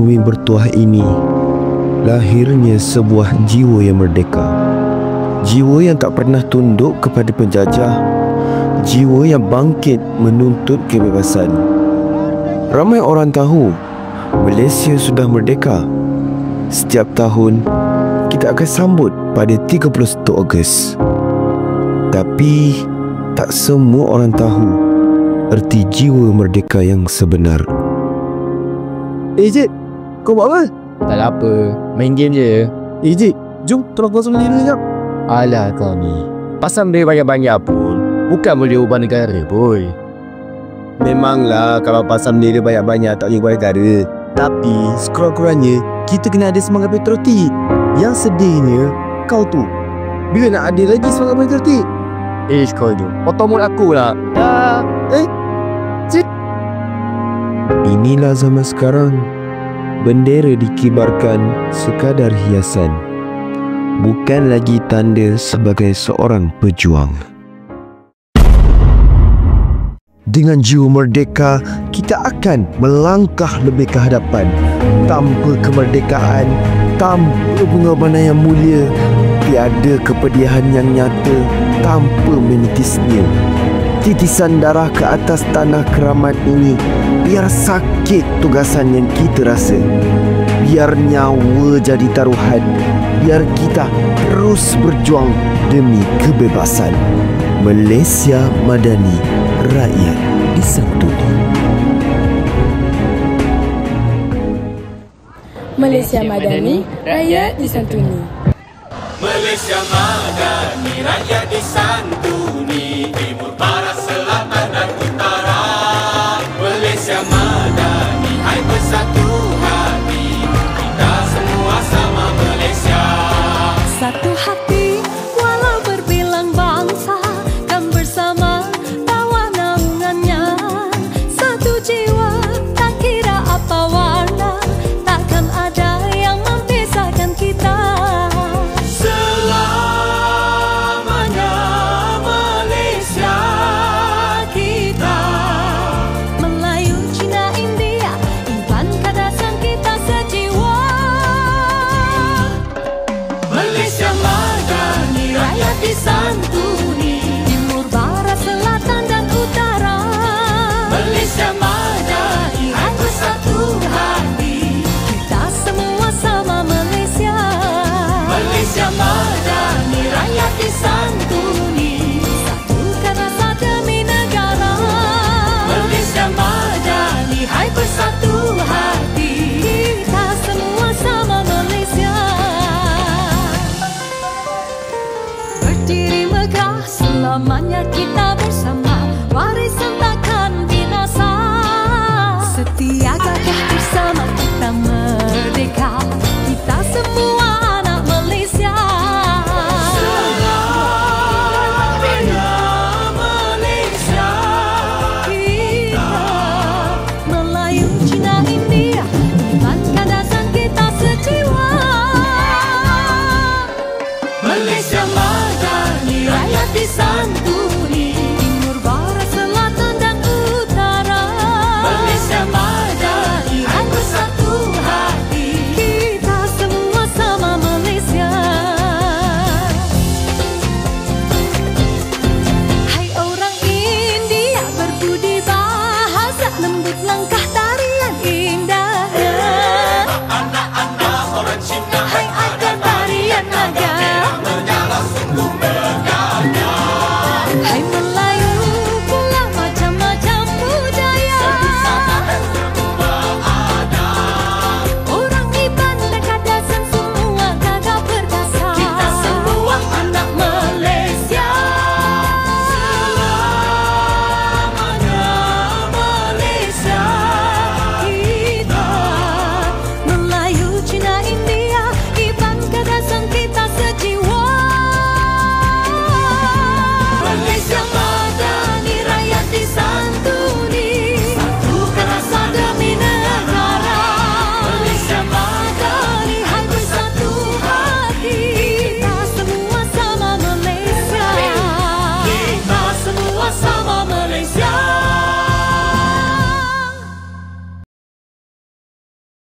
bumi bertuah ini, lahirnya sebuah jiwa yang merdeka. Jiwa yang tak pernah tunduk kepada penjajah. Jiwa yang bangkit menuntut kebebasan. Ramai orang tahu Malaysia sudah merdeka. Setiap tahun kita akan sambut pada 31 Ogos. Tapi tak semua orang tahu erti jiwa merdeka yang sebenar. Jit, kau buat apa? Tak ada apa, main game je. Jit, jom tolong kau sendiri sekejap. Alah kau ni, pasal dia banyak-banyak pun bukan boleh ubah negara boy. Memanglah kalau pasal bendera banyak-banyak tak boleh ubah negara. Tapi sekurang-kurangnya kita kena ada semangat patriotik. Yang sedihnya kau tu, bila nak ada lagi semangat patriotik? Kau tu potong mulut aku lah. Inilah zaman sekarang. Bendera dikibarkan sekadar hiasan, bukan lagi tanda sebagai seorang pejuang. Dengan jiwa merdeka, kita akan melangkah lebih ke hadapan. Tanpa kemerdekaan, tanpa pengorbanan yang mulia, tiada kepedihan yang nyata tanpa menitisnya. Titisan darah ke atas tanah keramat ini, biar sakit tugasan yang kita rasa, biar nyawa jadi taruhan, biar kita terus berjuang demi kebebasan. Malaysia Madani, rakyat disantuni. Malaysia Madani, rakyat disantuni. Malaysia Madani, rakyat disantuni. Timur, barat, selatan dan utara. Malaysia Madani, hai bersatu hati. Kita semua sama Malaysia. Satu hati walau berbilang bangsa, dan bersama tawa naungannya. Satu jiwa tak kira apa warna, takkan ada yang mempisahkan kita. Selamanya Malaysia kita. Melayu, Cina, India, Iban, Kadasan kita sejiwa. Malaysia Madani, rakyat disantuni. Timur, barat, selatan dan utara. Malaysia Madani, hai bersatu hati. Kita semua sama Malaysia. Malaysia Madani, rakyat disantuni. Satukan rasa demi negara. Malaysia Madani, hai bersatu hati. Kita semua sama Malaysia. Berdiri megah, selamanya kita bersama. Warisan takkan binasa. Setia gagah bersama kita merdeka. Kita semua anak Malaysia. Selamanya Malaysia Kita Melayu, Cina, India, Iban, Kadasan kita sejiwa. Malaysia Madani, rakyat disantuni.